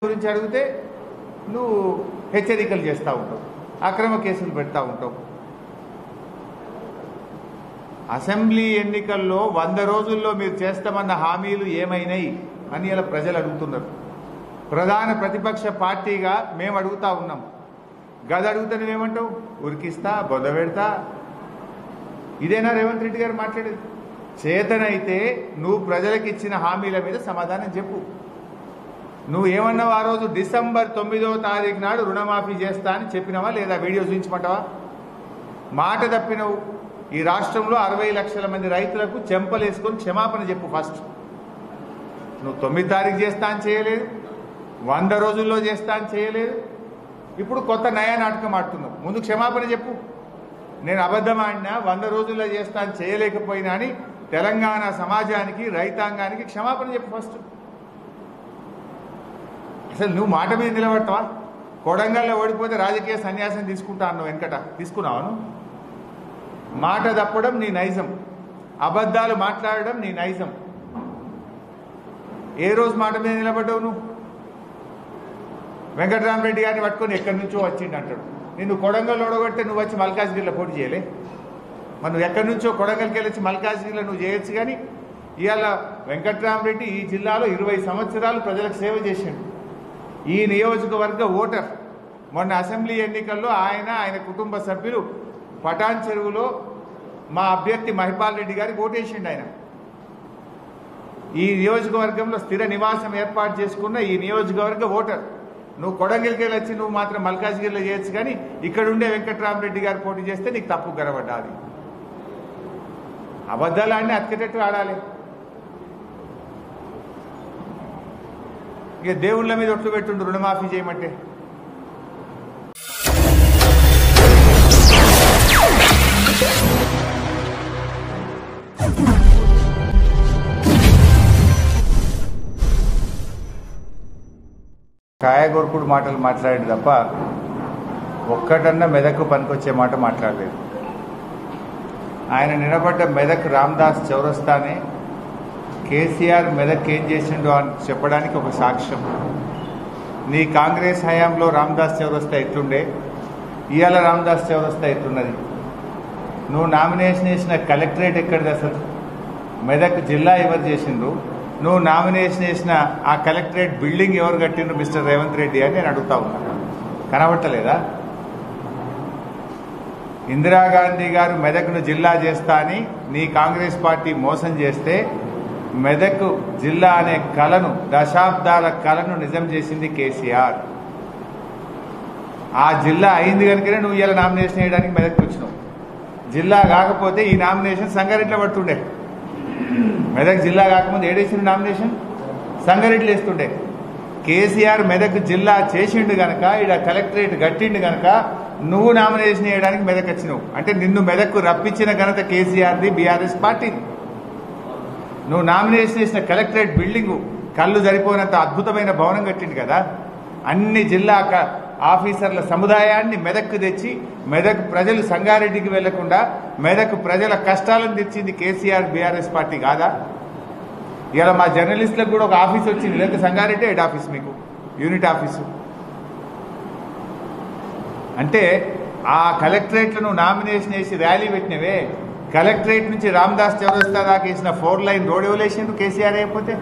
గురించి అడిగితే నువ్వు హెచ్చరికలు చేస్తూ ఉంటావు, అక్రమ కేసులు పెడతా ఉంటావు. అసెంబ్లీ ఎన్నికల్లో 100 రోజుల్లో మీరు చేస్తామన్న హామీలు ఏమైనాయి అని ఇలా ప్రజలు అడుగుతున్నారు. ప్రధాన ప్రతిపక్ష పార్టీగా మేము అడుగుతా ఉన్నాం. గద అడిగితే నువ్వేమంటావు? ఉరికిస్తా, బొంద పెడతా. ఇదేనా రేవంత్ రెడ్డి గారు మాట్లాడేది? చేతనైతే నువ్వు ప్రజలకు ఇచ్చిన హామీల మీద సమాధానం చెప్పు. నువ్వు ఏమన్నావు ఆ రోజు? డిసెంబర్ 9వ తారీఖు నాడు రుణమాఫీ చేస్తా అని చెప్పినావా లేదా? వీడియో చూపించమంటావా? మాట తప్పినవు. ఈ రాష్ట్రంలో 60 లక్షల మంది రైతులకు చెంపలేసుకొని క్షమాపణ చెప్పు ఫస్ట్. నువ్వు 9 తారీఖు చేస్తా అని చేయలేదు, 100 రోజుల్లో చేస్తా అని చేయలేదు. ఇప్పుడు కొత్త నయా నాటకం ఆడుతున్నావు. ముందు క్షమాపణ చెప్పు. నేను అబద్ధం ఆడినా, 100 రోజుల్లో చేస్తా అని చేయలేకపోయినా అని తెలంగాణ సమాజానికి, రైతాంగానికి క్షమాపణ చెప్పు ఫస్ట్. అసలు నువ్వు మాట మీద నిలబడతావా? కొడంగల్లో ఓడిపోతే రాజకీయ సన్యాసం తీసుకుంటా అన్నావు, వెనకట తీసుకున్నావు. మాట తప్పడం నీ నైజం, అబద్ధాలు మాట్లాడడం నీ నైజం. ఏ రోజు మాట మీద నిలబడ్డావు నువ్వు? వెంకటరామరెడ్డి గారిని పట్టుకొని ఎక్కడి నుంచో వచ్చిండు అంటాడు. నిన్ను కొడంగల్ ఓడగొడితే నువ్వు వచ్చి మల్కాజ్గిరిలో పోటీ చేయలే? మరి నువ్వు ఎక్కడి నుంచో కొడంగల్కి వెళ్ళి మల్కాజ్గిరిలో నువ్వు చేయొచ్చు. కానీ ఇవాళ వెంకటరామరెడ్డి ఈ జిల్లాలో 20 సంవత్సరాలు ప్రజలకు సేవ చేసిండు. ఈ నియోజకవర్గ ఓటర్. మొన్న అసెంబ్లీ ఎన్నికల్లో ఆయన కుటుంబ సభ్యులు పటాన్ చెరువులో మా అభ్యర్థి మహిపాల్ రెడ్డి గారికి ఓటేసిండు. ఆయన ఈ నియోజకవర్గంలో స్థిర నివాసం ఏర్పాటు చేసుకున్న ఈ నియోజకవర్గ ఓటర్. నువ్వు కొడంగల్కి వెళ్ళి వచ్చి నువ్వు మాత్రం మల్కాజ్గిరిలో చేయొచ్చు. కానీ ఇక్కడుండే వెంకటరామరెడ్డి గారు పోటీ చేస్తే నీకు తప్పు గరబడ్డాది. అబద్ధాలు ఆడిని అతికేటట్టు ఆడాలి. ఇక దేవుళ్ళ మీద ఒట్లు పెట్టుండు రుణమాఫీ చేయమంటే. కాయగొరకుడు మాటలు మాట్లాడాడు తప్ప ఒక్కటన్నా మెదక్కు పనికొచ్చే మాట మాట్లాడలేదు. ఆయన నిలబడ్డ మెదక్ రామ్దాస్ చౌరస్తానే కేసీఆర్ మెదక్ ఏం చేసిండో అని చెప్పడానికి ఒక సాక్ష్యం. నీ కాంగ్రెస్ హయాంలో రామ్దాస్ చౌరస్తా ఎట్లుండే, ఇవాళ రామ్దాస్ చౌరస్తా ఎట్లున్నది? నువ్వు నామినేషన్ చేసిన కలెక్టరేట్ ఎక్కడిది? అసలు మెదక్ జిల్లా ఎవరు చేసిండ్రు? నువ్వు నామినేషన్ చేసిన ఆ కలెక్టరేట్ బిల్డింగ్ ఎవరు కట్టిండ్రు మిస్టర్ రేవంత్ రెడ్డి అని నేను అడుగుతా ఉన్నా. కనబట్టలేదా? ఇందిరాగాంధీ గారు మెదక్ను జిల్లా చేస్తా అని నీ కాంగ్రెస్ పార్టీ మోసం చేస్తే మెదక్ జిల్లా అనే కళను, దశాబ్దాల కళను నిజం చేసింది కేసీఆర్. ఆ జిల్లా అయింది కనుకనే నువ్వు ఇలా నామినేషన్ వేయడానికి మెదక్ వచ్చినావు. జిల్లా కాకపోతే ఈ నామినేషన్ సంగారెడ్డిలో పడుతుండే. మెదక్ జిల్లా కాకముందు ఏడేసిన నామినేషన్ సంగారెడ్డిలో వేస్తుండే. కేసీఆర్ మెదక్ జిల్లా చేసిండు గనక, ఈడ కలెక్టరేట్ కట్టిండు గనక నువ్వు నామినేషన్ వేయడానికి మెదక్ వచ్చినావు. అంటే నిన్ను మెదక్కు రప్పించిన ఘనత కేసీఆర్ది, బీఆర్ఎస్ పార్టీది. నువ్వు నామినేషన్ చేసిన కలెక్టరేట్ బిల్డింగు కళ్ళు సరిపోయినంత అద్భుతమైన భవనం కట్టిండు కదా. అన్ని జిల్లా ఆఫీసర్ల సముదాయాన్ని మెదక్కు తెచ్చి మెదక్ ప్రజలు సంగారెడ్డికి వెళ్లకుండా మెదక్ ప్రజల కష్టాలను తెచ్చింది కేసీఆర్, బీఆర్ఎస్ పార్టీ కాదా? ఇలా మా జర్నలిస్టులకు కూడా ఒక ఆఫీస్ వచ్చింది. లేకపోతే సంగారెడ్డి హెడ్ ఆఫీస్, మీకు యూనిట్ ఆఫీసు. అంటే ఆ కలెక్టరేట్లను నామినేషన్ వేసి ర్యాలీ పెట్టినవే, కలెక్టరేట్ నుంచి రామ్దాస్ చౌరస్తా దాకా వేసిన 4 లైన్ రోడ్ ఎవలేసిండు కేసీఆర్? అయిపోతే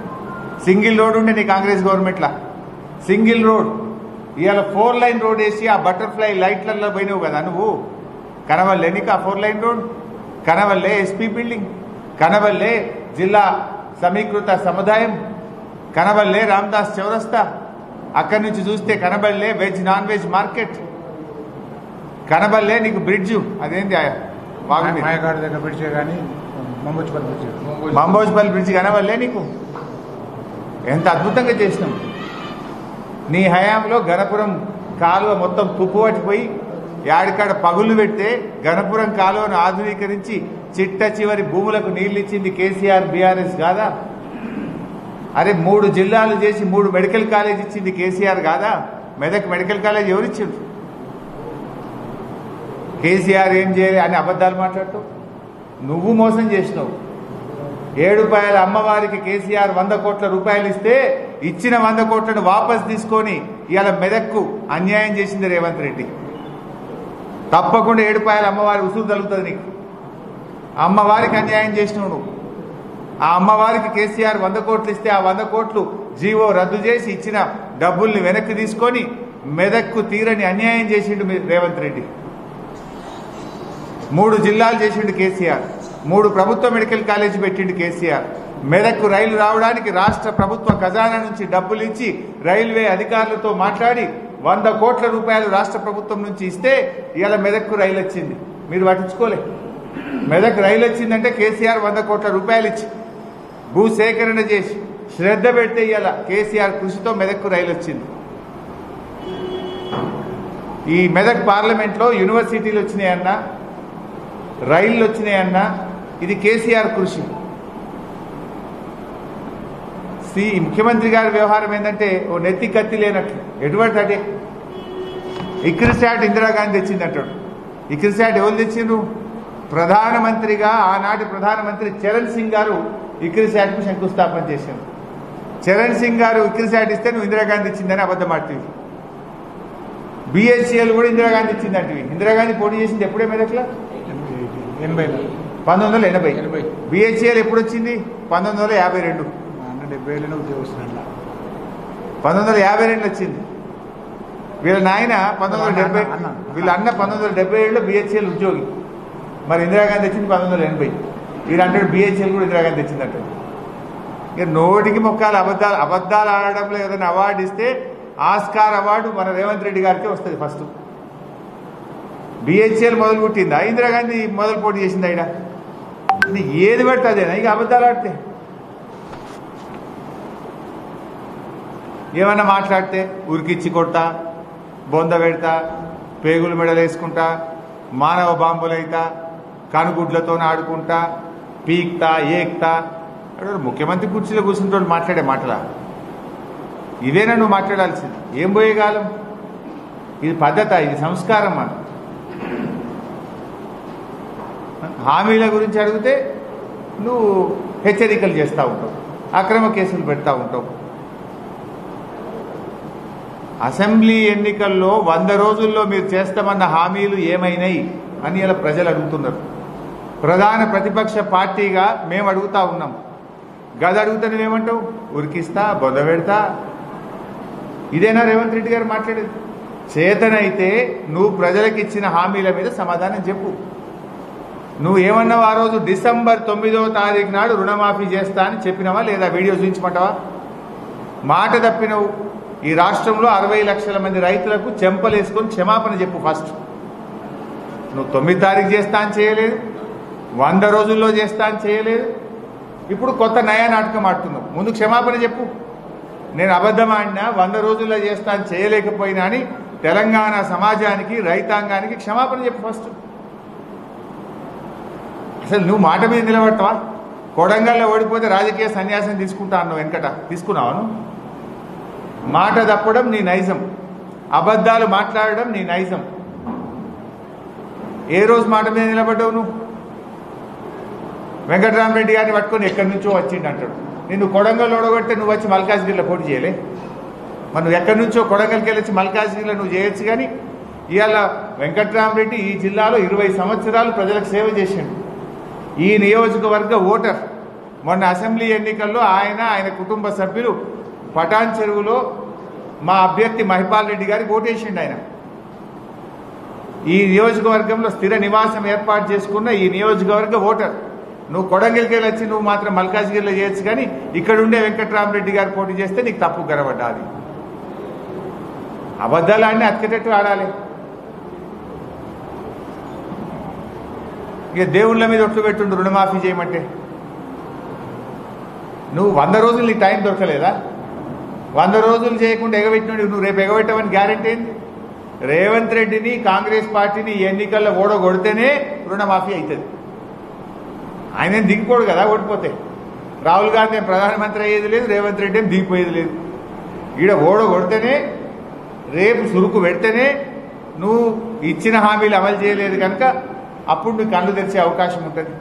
సింగిల్ రోడ్ ఉండే నీ కాంగ్రెస్ గవర్నమెంట్లా, సింగిల్ రోడ్. ఇవాళ 4 లైన్ రోడ్ వేసి ఆ బటర్ఫ్లై లైట్లలో పోయినావు కదా నువ్వు. కనవల్లే నీకు ఆ 4 లైన్ రోడ్? కనవల్లే ఎస్పీ బిల్డింగ్? కనవల్లే జిల్లా సమీకృత సముదాయం? కనవల్లే రామ్దాస్ చౌరస్తా? అక్కడి నుంచి చూస్తే కనబల్లే వెజ్ నాన్ వెజ్ మార్కెట్? కనబల్లే నీకు బ్రిడ్జు? అదేంటి మంబోజ్పల్లి బ్రిడ్జ్ కనవల్లే నీకు? ఎంత అద్భుతంగా చేసినాం. నీ హయాంలో గణపురం కాలువ మొత్తం తుప్పు పట్టిపోయి యాడికాడ పగులు పెడితే గణపురం కాలువను ఆధునీకరించి చిట్ట చివరి భూములకు నీళ్లు ఇచ్చింది కేసీఆర్, బీఆర్ఎస్ కాదా? అరే 3 జిల్లాలు చేసి 3 మెడికల్ కాలేజ్ ఇచ్చింది కేసీఆర్ కాదా? మెదక్ మెడికల్ కాలేజ్ ఎవరిచ్చిండ్రు? కేసీఆర్ ఏం చేయాలి అని అబద్ధాలు మాట్లాడుతూ నువ్వు మోసం చేసినావు. 7 రూపాయల అమ్మవారికి కేసీఆర్ 100 కోట్ల రూపాయలు ఇస్తే ఇచ్చిన 100 కోట్లను వాపస్ తీసుకొని ఇవాళ మెదక్కు అన్యాయం చేసింది రేవంత్ రెడ్డి. తప్పకుండా ఏడుపాయల అమ్మవారి ఉసురు తగులుతుంది నీకు. అమ్మవారికి అన్యాయం చేసినావు నువ్వు. ఆ అమ్మవారికి కేసీఆర్ 100 కోట్లు ఇస్తే ఆ 100 కోట్లు జీవో రద్దు చేసి ఇచ్చిన డబ్బుల్ని వెనక్కి తీసుకొని మెదక్కు తీరని అన్యాయం చేసిండు రేవంత్ రెడ్డి. 3 జిల్లాలు చేసిండు కేసీఆర్, 3 ప్రభుత్వ మెడికల్ కాలేజీ పెట్టిండు కేసీఆర్. మెదక్కు రైలు రావడానికి రాష్ట్ర ప్రభుత్వ ఖజానా నుంచి డబ్బులు ఇచ్చి రైల్వే అధికారులతో మాట్లాడి 100 కోట్ల రూపాయలు రాష్ట్ర ప్రభుత్వం నుంచి ఇస్తే ఇవాళ మెదక్కు రైలు వచ్చింది. మీరు పట్టించుకోలే. మెదక్ రైలు వచ్చిందంటే కేసీఆర్ 100 కోట్ల రూపాయలు ఇచ్చి భూసేకరణ చేసి శ్రద్ధ పెడితే ఇవాళ కేసీఆర్ కృషితో మెదక్కు రైలు వచ్చింది. ఈ మెదక్ పార్లమెంట్లో యూనివర్సిటీలు వచ్చినాయన్నా, రైళ్లు వచ్చినాయన్నా, ఇది కేసీఆర్ కృషి. ముఖ్యమంత్రి గారి వ్యవహారం ఏంటంటే ఓ నెత్తి కత్తి లేనట్లు. ఎటువంటి అంటే ఇక్రిసాట్ ఇందిరాగాంధీ తెచ్చింది అంటాడు. ఇక్రిసాట్ ఎవరు తెచ్చిండ్రు? ప్రధానమంత్రిగా ఆనాటి ప్రధానమంత్రి చరణ్ సింగ్ గారు ఇక్రిసాట్కు శంకుస్థాపన చేశారు. చరణ్ సింగ్ గారు ఇక్రిసాట్ ఇస్తే నువ్వు ఇందిరాగాంధీ ఇచ్చిందని అబద్ధం ఆడుతుంది. బిహెచ్ఎల్ కూడా ఇందిరాగాంధీ ఇచ్చిందంటివి. ఇందిరాగాంధీ పోటీ చేసింది ఎప్పుడే మెదక్లో? 1980. బిహెచ్ఎల్ ఎప్పుడు వచ్చింది? 1952. 1952 వచ్చింది. వీళ్ళ నాయన 1970, వీళ్ళ అన్న 1977లో బిహెచ్ఎల్ ఉద్యోగి. మరి ఇందిరాగాంధీ వచ్చింది 1980. వీళ్ళంటాడు బిహెచ్ఎల్ కూడా ఇందిరాగాంధీ తెచ్చిందంట. ఇక నోటికి మొక్కాలు అబద్ధాలు ఆడడంలో ఏదైనా అవార్డు ఇస్తే ఆస్కార్ అవార్డు మన రేవంత్ రెడ్డి గారికి వస్తుంది. ఫస్ట్ బిహెచ్ఎల్ మొదలు పుట్టిందా, ఇందిరాగాంధీ మొదలు పోటీ చేసింది అయినా? ఏది పడితే అదేనా ఇక అబద్ధాలు ఆడితే? ఏమన్నా మాట్లాడితే ఉరికిచ్చి కొడతా, బొంద పెడతా, పేగులు మెడలు వేసుకుంటా, మానవ బాంబులైతా, కనుగుడ్లతో ఆడుకుంటా, పీక్తా, ఏక్తా. ముఖ్యమంత్రి కుర్చీలో కూర్చుంటోడు మాట్లాడే మాటలా? ఇదేనా నువ్వు మాట్లాడాల్సింది? ఏం పోయేగాలం? ఇది పద్ధత, ఇది సంస్కారం. మనం హామీల గురించి అడిగితే నువ్వు హెచ్చరికలు చేస్తూ ఉంటావు, అక్రమ కేసులు పెడతా ఉంటావు. అసెంబ్లీ ఎన్నికల్లో 100 రోజుల్లో మీరు చేస్తామన్న హామీలు ఏమైనాయి అని ఇలా ప్రజలు అడుగుతున్నారు. ప్రధాన ప్రతిపక్ష పార్టీగా మేము అడుగుతా ఉన్నాం. గది అడుగుతా నువ్వేమంటావు? ఉరికిస్తా, బొంద పెడతా. ఇదేనా రేవంత్ రెడ్డి గారు మాట్లాడేది? చేతనైతే నువ్వు ప్రజలకు ఇచ్చిన హామీల మీద సమాధానం చెప్పు. నువ్వు ఏమన్నావు ఆ రోజు? డిసెంబర్ 9వ తారీఖు నాడు రుణమాఫీ చేస్తా అని చెప్పినావా లేదా? వీడియో చూపించమంటావా? మాట తప్పినవు. ఈ రాష్ట్రంలో 60 లక్షల మంది రైతులకు చెంపలేసుకొని క్షమాపణ చెప్పు ఫస్ట్. నువ్వు 9 తారీఖు చేస్తా అని చేయలేదు, 100 రోజుల్లో చేస్తా అని చేయలేదు. ఇప్పుడు కొత్త నయా నాటకం ఆడుతున్నావు. ముందు క్షమాపణ చెప్పు. నేను అబద్ధం ఆడినా, 100 రోజుల్లో చేస్తా అని చేయలేకపోయినా అని తెలంగాణ సమాజానికి, రైతాంగానికి క్షమాపణ చెప్పు ఫస్ట్. అసలు నువ్వు మాట మీద నిలబడతావా? కొడంగల్లో ఓడిపోతే రాజకీయ సన్యాసం తీసుకుంటా అన్నావు, వెనకట తీసుకున్నావా? నువ్వు మాట తప్పడం నీ నైజం, అబద్ధాలు మాట్లాడడం నీ నైజం. ఏ రోజు మాట మీద నిలబడ్డావు నువ్వు? వెంకటరామరెడ్డి గారిని పట్టుకొని ఎక్కడి నుంచో వచ్చిండు అంటాడు. నిన్ను కొడంగల్ ఓడగొడితే నువ్వు వచ్చి మల్కాజ్గిరిలో పోటీ చేయలే? మరి నువ్వు ఎక్కడి నుంచో కొడంగల్కి వెళ్ళి వచ్చి మల్కాజ్గిరిలో నువ్వు చేయొచ్చు. కానీ ఇవాళ వెంకటరామరెడ్డి ఈ జిల్లాలో 20 సంవత్సరాలు ప్రజలకు సేవ చేసిండు. ఈ నియోజకవర్గ ఓటర్. మొన్న అసెంబ్లీ ఎన్నికల్లో ఆయన కుటుంబ సభ్యులు పటాన్ చెరువులో మా అభ్యర్థి మహిపాల్ రెడ్డి గారికి ఓటేసిండు. ఆయన ఈ నియోజకవర్గంలో స్థిర నివాసం ఏర్పాటు చేసుకున్న ఈ నియోజకవర్గ ఓటర్. నువ్వు కొడంగల్కి వెళ్ళి వచ్చి నువ్వు మాత్రం మల్కాజ్గిరిలో చేయొచ్చు. కానీ ఇక్కడుండే వెంకటరామరెడ్డి గారు పోటీ చేస్తే నీకు తప్పు గరబడ్డాది. అబద్ధాలు ఆడిని అతికేటట్టు ఆడాలి. ఇక దేవుళ్ళ మీద ఒట్లు పెట్టుండు రుణమాఫీ చేయమంటే. నువ్వు 100 రోజులు నీ టైం దొరకలేదా? 100 రోజులు చేయకుండా ఎగబెట్టినాడు. నువ్వు రేపు ఎగబెట్టవని గ్యారెంటీ ఏంది? రేవంత్ రెడ్డిని, కాంగ్రెస్ పార్టీని ఎన్నికల్లో ఓడగొడితేనే రుణమాఫీ అవుతుంది. ఆయన దిగిపోడు కదా ఓడిపోతే. రాహుల్ గాంధీ ప్రధానమంత్రి అయ్యేది లేదు, రేవంత్ రెడ్డి ఏం దిగిపోయేది లేదు. ఈడ ఓడగొడితేనే, రేపు సురుకు పెడితేనే నువ్వు ఇచ్చిన హామీలు అమలు చేయలేదు కనుక అప్పుడు నువ్వు కళ్ళు తెరిచే అవకాశం ఉంటుంది.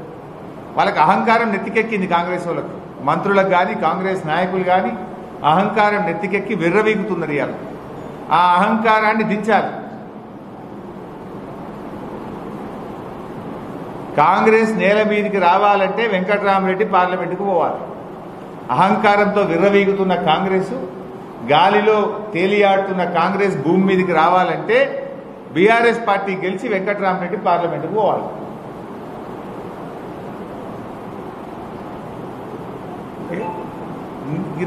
వాళ్ళకి అహంకారం నెత్తికెక్కింది. కాంగ్రెస్ వాళ్ళకు, మంత్రులకు కానీ, కాంగ్రెస్ నాయకులు కానీ అహంకారం నెత్తికెక్కి విర్రవీగుతున్నది. ఇవాళ ఆ అహంకారాన్ని దించాలి. కాంగ్రెస్ నేల మీదికి రావాలంటే వెంకట్రామరెడ్డి పార్లమెంటుకు పోవాలి. అహంకారంతో విర్రవీగుతున్న కాంగ్రెస్, గాలిలో తేలియాడుతున్న కాంగ్రెస్ భూమి మీదకి రావాలంటే బీఆర్ఎస్ పార్టీ గెలిచి వెంకట్రామరెడ్డి పార్లమెంటుకు పోవాలి.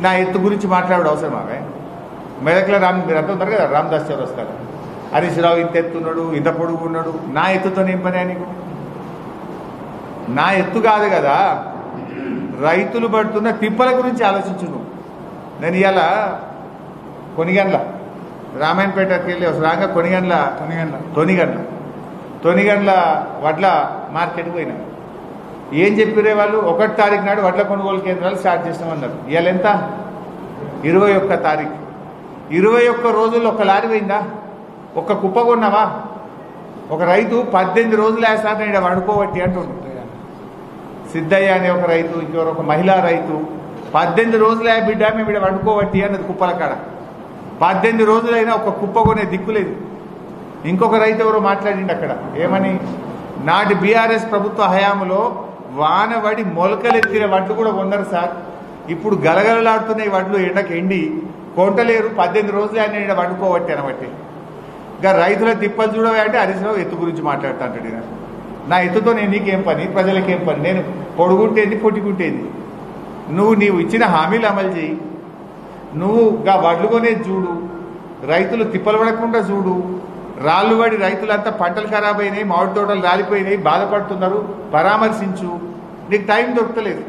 నా ఎత్తు గురించి మాట్లాడే అవసరం అవే. మెదక్లో మీరు అంత ఉంటారు కదా, రామదాస్ చౌరస్తాలో హరీష్ రావు ఇంత ఎత్తున్నాడు, ఇంత పొడుగు ఉన్నాడు. నా ఎత్తుతో ఏం పని నీకు? నా ఎత్తు కాదు కదా, రైతులు పడుతున్న తిప్పల గురించి ఆలోచించు నువ్వు. నేను ఇవాళ కొనిగండ్ల రామాయణపేటకి వెళ్ళి రాగా తొనిగండ్ల వడ్ల మార్కెట్కి పోయినా. ఏం చెప్పిరే వాళ్ళు? 1వ తారీఖు నాడు వడ్ల కొనుగోలు కేంద్రాలు స్టార్ట్ చేస్తామన్నారు. ఇవాళ ఎంత? 21 తారీఖు. 21 రోజుల్లో ఒక లారీ పోయిందా? ఒక్క కుప్ప కొన్నావా? ఒక రైతు 18 రోజులు వేస్తాను ఇక్కడ వండుకోబట్టి అంటుండ్రు. సిద్ధయ్య అనే ఒక రైతు, ఇంకెవరు ఒక మహిళా రైతు 18 రోజులు బిడ్డ మేము ఇక్కడ వండుకోబట్టి అన్నది కుప్పల కాడ. 18 రోజులైనా ఒక కుప్ప కొనే దిక్కులేదు. ఇంకొక రైతు ఎవరో మాట్లాడిండి అక్కడ ఏమని, నాటి బీఆర్ఎస్ ప్రభుత్వ హయాంలో వానబడి మొలకలెత్తిన వడ్లు కూడా కొన్నారు సార్. ఇప్పుడు గలగలలాడుతున్నాయి వడ్లు, ఎండకి ఎండి కొంటలేరు. 18 రోజులు ఆయన ఇక్కడ వండుకోబట్టి అనబట్టి. ఇంకా రైతుల తిప్పలు చూడవే అంటే హరీష్ రావు ఎత్తు గురించి మాట్లాడుతా అంటాడు. నా ఎత్తుతో నేను నీకేం పని, ప్రజలకేం పని? నేను పొడుగుంటేంది పొట్టుకుంటేంది? నీవు ఇచ్చిన హామీలు అమలు చేయి. నువ్వు వడ్లు కొనేది చూడు, రైతులు తిప్పలు పడకుండా చూడు. రాళ్ళు పడి రైతులంతా పంటలు ఖరాబ్ అయినాయి, మామిడి తోటలు రాలిపోయినాయి, బాధపడుతున్నారు, పరామర్శించు. నీకు టైం దొరకలేదు.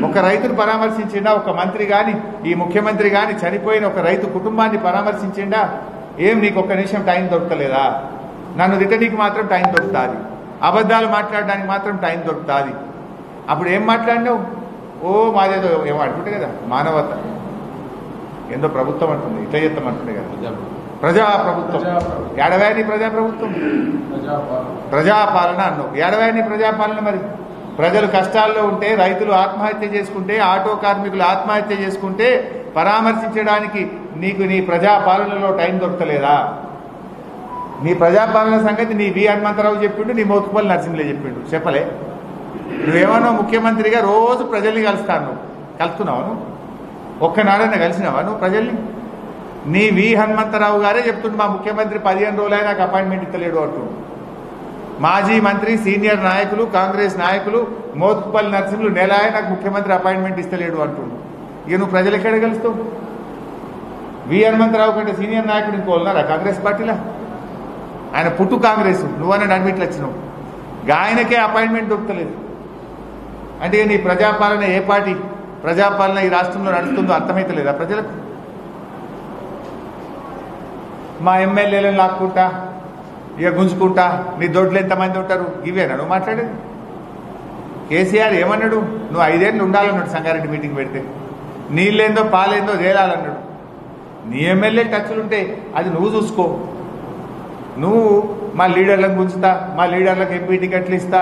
ఒక రైతును పరామర్శించిండా ఒక మంత్రి కానీ, ఈ ముఖ్యమంత్రి కానీ చనిపోయిన ఒక రైతు కుటుంబాన్ని పరామర్శించిండా? ఏం నీకు ఒక్క నిమిషం టైం దొరకలేదా? నన్ను తిట్టడానికి మాత్రం టైం దొరుకుతుంది, అబద్ధాలు మాట్లాడడానికి మాత్రం టైం దొరుకుతుంది. అప్పుడు ఏం మాట్లాడినావు? ఓ మాదేదో ఏమో అంటుంటే కదా, మానవత ఏందో ప్రభుత్వం అంటుంది, ఇట్లా చేస్తామంటుండే కదా, ప్రజాప్రభుత్వం. ఏడవాయని ప్రజాప్రభుత్వం, ప్రజాపాలన అన్నావు. ఏడవాయని ప్రజాపాలన. మరి ప్రజలు కష్టాల్లో ఉంటే, రైతులు ఆత్మహత్య చేసుకుంటే, ఆటో కార్మికులు ఆత్మహత్య చేసుకుంటే పరామర్శించడానికి నీకు నీ ప్రజాపాలనలో టైం దొరకలేదా? నీ ప్రజాపాలన సంగతి నీ వి హనుమంతరావు చెప్పిండు, నీ మోత్కుపల్లి నరసింహులే చెప్పిండు. చెప్పలే? నువ్వేమన్నా ముఖ్యమంత్రిగా రోజు ప్రజల్ని కలుస్తాను, కలుస్తున్నావా? నువ్వు ఒక్కనాడన్నా కలిసినావా నువ్వు ప్రజల్ని? నీ వి హనుమంతరావు గారే చెప్తుండు, మా ముఖ్యమంత్రి 15 రోజులైనా నాకు అపాయింట్మెంట్ ఇస్తలేడు అంటుండు. మాజీ మంత్రి, సీనియర్ నాయకులు, కాంగ్రెస్ నాయకులు, మోత్కుపల్లి నరసింహులు నెలాయ నాకు ముఖ్యమంత్రి అపాయింట్మెంట్ ఇస్తలేడు అంటుండు. ఇక నువ్వు ప్రజలు ఎక్కడ కలుస్తావు? వి హనుమంతరావు కంటే సీనియర్ నాయకుడు ఇంకోన్నారా కాంగ్రెస్ పార్టీలో? ఆయన పుట్టు కాంగ్రెస్, నువ్వన్నా అడ్మిట్లు వచ్చినావు. ఆయనకే అపాయింట్మెంట్ దొరకలేదు అంటే నీ ప్రజాపాలన ఏ పార్టీ ప్రజాపాలన ఈ రాష్ట్రంలో నడుస్తుందో అర్థమైతలేదా ప్రజలకు? మా ఎమ్మెల్యేలను లాక్కుంటా, ఇక గుంజుకుంటా, నీ దొడ్లు ఎంతమంది ఉంటారు, ఇవేనా నువ్వు మాట్లాడేది? కేసీఆర్ ఏమన్నాడు? నువ్వు 5 ఏళ్ళు ఉండాలన్నాడు సంగారెడ్డి మీటింగ్ పెడితే. నీళ్ళేందో పాలేందో తేలాలన్నాడు. నీ ఎమ్మెల్యే టచ్లుంటే అది నువ్వు చూసుకో. నువ్వు మా లీడర్లను గుంచుతా, మా లీడర్లకు ఎంపీ టికెట్లు ఇస్తా,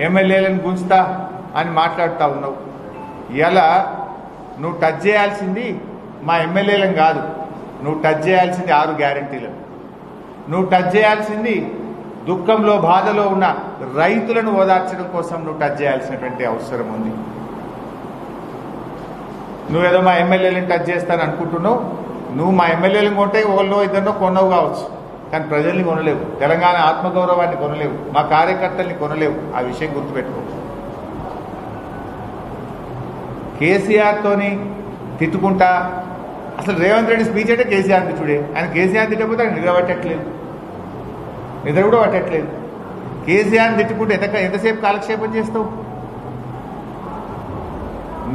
ఎమ్మెల్యేలను గుంచుతా అని మాట్లాడుతూ ఉన్నావు. ఇలా నువ్వు టచ్ చేయాల్సింది మా ఎమ్మెల్యేలను కాదు, నువ్వు టచ్ చేయాల్సింది 6 గ్యారంటీలను. నువ్వు టచ్ చేయాల్సింది దుఃఖంలో బాధలో ఉన్న రైతులను ఓదార్చడం కోసం నువ్వు టచ్ చేయాల్సినటువంటి అవసరం ఉంది. నువ్వేదో మా ఎమ్మెల్యేలను టచ్ చేస్తాను అనుకుంటున్నావు. నువ్వు మా ఎమ్మెల్యేలను కొంటే ఒకళ్ళో ఇద్దరినో కొనవు కావచ్చు, కానీ ప్రజల్ని కొనలేవు, తెలంగాణ ఆత్మగౌరవాన్ని కొనలేవు, మా కార్యకర్తల్ని కొనలేవు. ఆ విషయం గుర్తుపెట్టుకో. కేసీఆర్తోని తిట్టుకుంటా, అసలు రేవంత్ రెడ్డి స్పీచ్ అంటే కేసీఆర్ చూడే, ఆయన కేసీఆర్ తిట్టకపోతే ఆయన నిద్ర పట్టట్లేదు, నిద్ర కూడా పట్టట్లేదు. కేసీఆర్ని తిట్టుకుంటే ఎంతసేపు కాలక్షేపం చేస్తావు?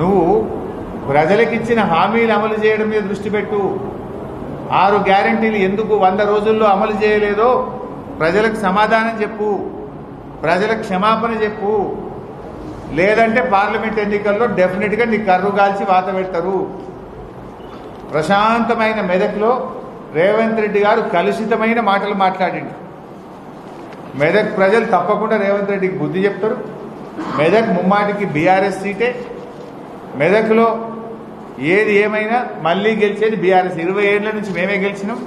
నువ్వు ప్రజలకు ఇచ్చిన హామీలు అమలు చేయడం మీద దృష్టి పెట్టు. 6 గ్యారంటీలు ఎందుకు 100 రోజుల్లో అమలు చేయలేదో ప్రజలకు సమాధానం చెప్పు, ప్రజలకు క్షమాపణ చెప్పు. లేదంటే పార్లమెంట్ ఎన్నికల్లో డెఫినెట్గా నీ కర్రు గాల్చి వాత పెడతారు. ప్రశాంతమైన మెదక్లో రేవంత్ రెడ్డి గారు కలుషితమైన మాటలు మాట్లాడిండు. మెదక్ ప్రజలు తప్పకుండా రేవంత్ రెడ్డికి బుద్ధి చెప్తారు. మెదక్ ముమ్మాటికి బీఆర్ఎస్ సీటే. మెదక్లో ఏది ఏమైనా మళ్ళీ గెలిచేది బీఆర్ఎస్. 20 ఏళ్ల నుంచి మేమే గెలిచినాం,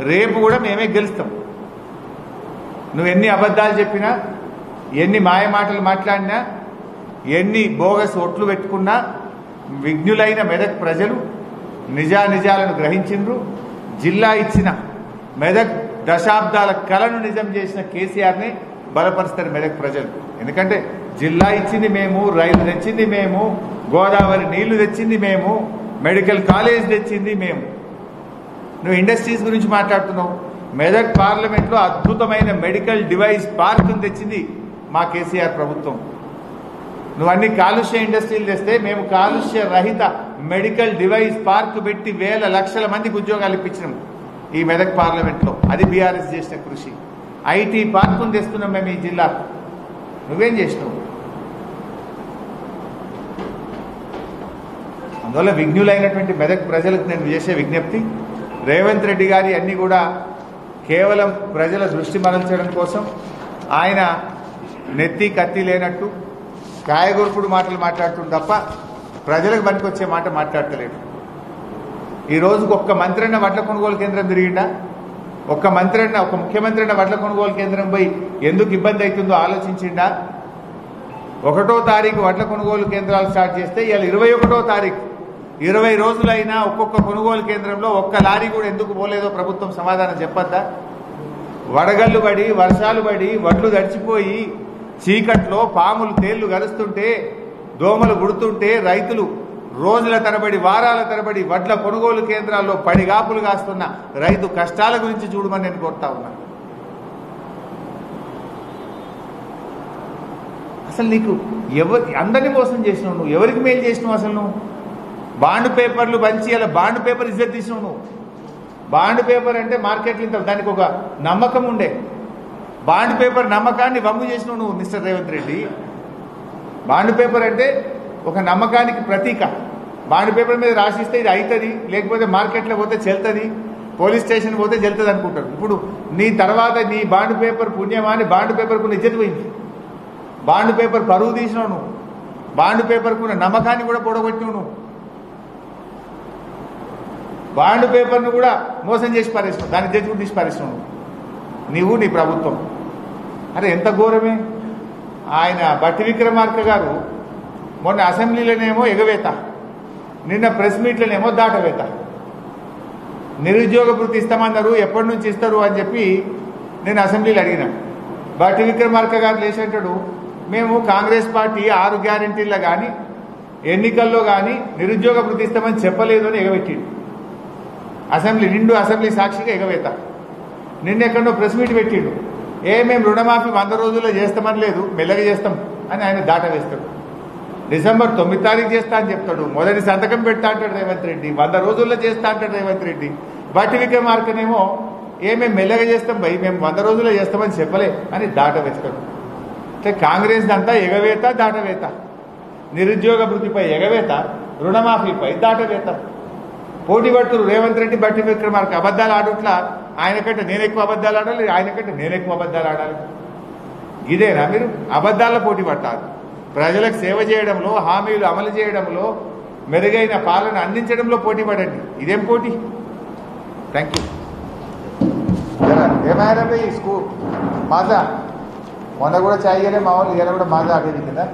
రేపు కూడా మేమే గెలుస్తాం. నువ్వు ఎన్ని అబద్ధాలు చెప్పినా, ఎన్ని మాయ మాటలు మాట్లాడినా, ఎన్ని బోగస్ ఒట్లు పెట్టుకున్నా విఘ్నులైన మెదక్ ప్రజలు నిజానిజాలను గ్రహించిండ్రు. జిల్లా ఇచ్చిన మెదక్ దశాబ్దాల కలను నిజం చేసిన కేసీఆర్ని బలపరుస్తారు మెదక్ ప్రజలు. ఎందుకంటే జిల్లా ఇచ్చింది మేము, రైలు తెచ్చింది మేము, గోదావరి నీళ్లు తెచ్చింది మేము, మెడికల్ కాలేజ్ తెచ్చింది మేము. నువ్వు ఇండస్ట్రీస్ గురించి మాట్లాడుతున్నావు. మెదక్ పార్లమెంట్లో అద్భుతమైన మెడికల్ డివైస్ పార్క్ను తెచ్చింది మా కేసీఆర్ ప్రభుత్వం. నువ్వు అన్ని కాలుష్య ఇండస్ట్రీలు తెస్తే మేము కాలుష్య రహిత మెడికల్ డివైస్ పార్క్ పెట్టి వేల లక్షల మందికి ఉద్యోగాలు ఇప్పించినాం ఈ మెదక్ పార్లమెంట్లో. అది బీఆర్ఎస్ చేసిన కృషి. ఐటీ పార్కును తెస్తున్నాం మేము ఈ జిల్లా. నువ్వేం చేసినావు? అందువల్ల విఘ్నులైనటువంటి మెదక్ ప్రజలకు నేను చేసే విజ్ఞప్తి, రేవంత్ రెడ్డి గారి అన్నీ కూడా కేవలం ప్రజల దృష్టి మరల్చడం కోసం ఆయన నెత్తి కత్తి లేనట్టు కాయగూర్పుడు మాటలు మాట్లాడుతుంది తప్ప ప్రజలకు పనికొచ్చే మాట మాట్లాడతలేడు. ఈ రోజుకు ఒక్క మంత్రి అన్న వడ్ల కొనుగోలు కేంద్రం తిరిగిండా? ఒక్క ముఖ్యమంత్రి అన్న వడ్ల కొనుగోలు కేంద్రం పోయి ఎందుకు ఇబ్బంది అవుతుందో ఆలోచించిండా? 1వ తారీఖు వడ్ల కొనుగోలు కేంద్రాలు స్టార్ట్ చేస్తే ఇవాళ 21వ తారీఖు, 20 రోజులైనా ఒక్కొక్క కొనుగోలు కేంద్రంలో ఒక్క లారీ కూడా ఎందుకు పోలేదో ప్రభుత్వం సమాధానం చెప్పద్దా? వడగళ్ళు పడి, వర్షాలు పడి, వడ్లు తడిచిపోయి, చీకట్లో పాములు తేళ్లు గరుస్తుంటే, దోమలు గుడుతుంటే, రైతులు రోజుల తరబడి, వారాల తరబడి వడ్ల కొనుగోలు కేంద్రాల్లో పడిగాపులు కాస్తున్న రైతు కష్టాల గురించి చూడమని నేను కోరుతా ఉన్నా. అసలు నీకు అందరినీ మోసం చేసినావు నువ్వు. ఎవరికి మేలు చేసినావు అసలు నువ్వు? బాండ్ పేపర్లు పంచి అలా బాండ్ పేపర్ ఇజ్జత్ తీసినావు నువ్వు. బాండ్ పేపర్ అంటే మార్కెట్లో ఇంత దానికి ఒక నమ్మకం ఉండే. బాండ్ పేపర్ నమ్మకాన్ని వమ్ము చేసినావు నువ్వు mister Revanth Reddy. Bond paper అంటే ఒక నమ్మకానికి ప్రతీక. బాండ్ పేపర్ మీద రాసిస్తే ఇది అవుతుంది, లేకపోతే మార్కెట్లో పోతే చెల్తుంది, పోలీస్ స్టేషన్ పోతే చెల్తుంది అనుకుంటారు. ఇప్పుడు నీ తర్వాత నీ బాండ్ పేపర్ పుణ్యమాని బాండ్ పేపర్కున్న ఇజ్జత్ పోయింది. బాండ్ పేపర్ పరువు తీసినావు నువ్వు. బాండ్ పేపర్కున్న నమ్మకాన్ని కూడా పొడగొట్టినావు నువ్వు. బాండ్ పేపర్ను కూడా మోసం చేసి పారేసినావు, దాని ఇజ్జత్ కూడా తీసి పారేసినావు నువ్వు, నీ ప్రభుత్వం. అరే ఎంత ఘోరమే! ఆయన బట్టి విక్రమార్క గారు మొన్న అసెంబ్లీలోనేమో ఎగవేత, నిన్న ప్రెస్ మీట్లోనేమో దాటవేత. నిరుద్యోగ భృతి ఇస్తామన్నారు, ఎప్పటి నుంచి ఇస్తారు అని చెప్పి నేను అసెంబ్లీలో అడిగినా. బట్టి విక్రమార్క గారు లేచేంటాడు, మేము కాంగ్రెస్ పార్టీ 6 గ్యారెంటీల్లో కానీ ఎన్నికల్లో కానీ నిరుద్యోగ భృతి ఇస్తామని చెప్పలేదు అని ఎగబెట్టిండు. నిండు అసెంబ్లీ సాక్షిగా ఎగవేత. నిన్నెక్కడో ప్రెస్ మీట్ పెట్టిండు, మేము రుణమాఫీ 100 రోజుల్లో చేస్తామని లేదు, మెల్లగా చేస్తాం అని ఆయన దాట వేస్తాడు. డిసెంబర్ 9 తారీఖు చేస్తా అని చెప్తాడు, మొదటి సంతకం పెడతా అంటాడు రేవంత్ రెడ్డి, 100 రోజుల్లో చేస్తా అంటాడు రేవంత్ రెడ్డి. బట్టి విక్రమార్కనేమో మేము మెల్లగా చేస్తాం భయ్, మేము 100 రోజుల్లో చేస్తామని చెప్పలే అని దాట వేస్తాడు. అంటే కాంగ్రెస్ అంతా ఎగవేత దాటవేత. నిరుద్యోగ భృతిపై ఎగవేత, రుణమాఫీపై దాటవేత. పోటీ పడుతున్నారు రేవంత్ రెడ్డి బట్టి విక్రమార్క. అబద్ధాలు ఆడుట్లా ఆయన కంటే నేను ఎక్కువ అబద్ధాలు ఆడాలి, ఆయన కంటే నేను ఎక్కువ అబద్ధాలు ఆడాలి. ఇదేనా మీరు? అబద్ధాల పోటీ పట్టారు. ప్రజలకు సేవ చేయడంలో, హామీలు అమలు చేయడంలో, మెరుగైన పాలన అందించడంలో పోటీ పడండి. ఇదేం పోటీ? Thank you. ఏమైనా స్కూల్ మాజా మొన్న కూడా చాయ్యలే మా వాళ్ళు, ఇలా కూడా మాజా ఆడేది కదా.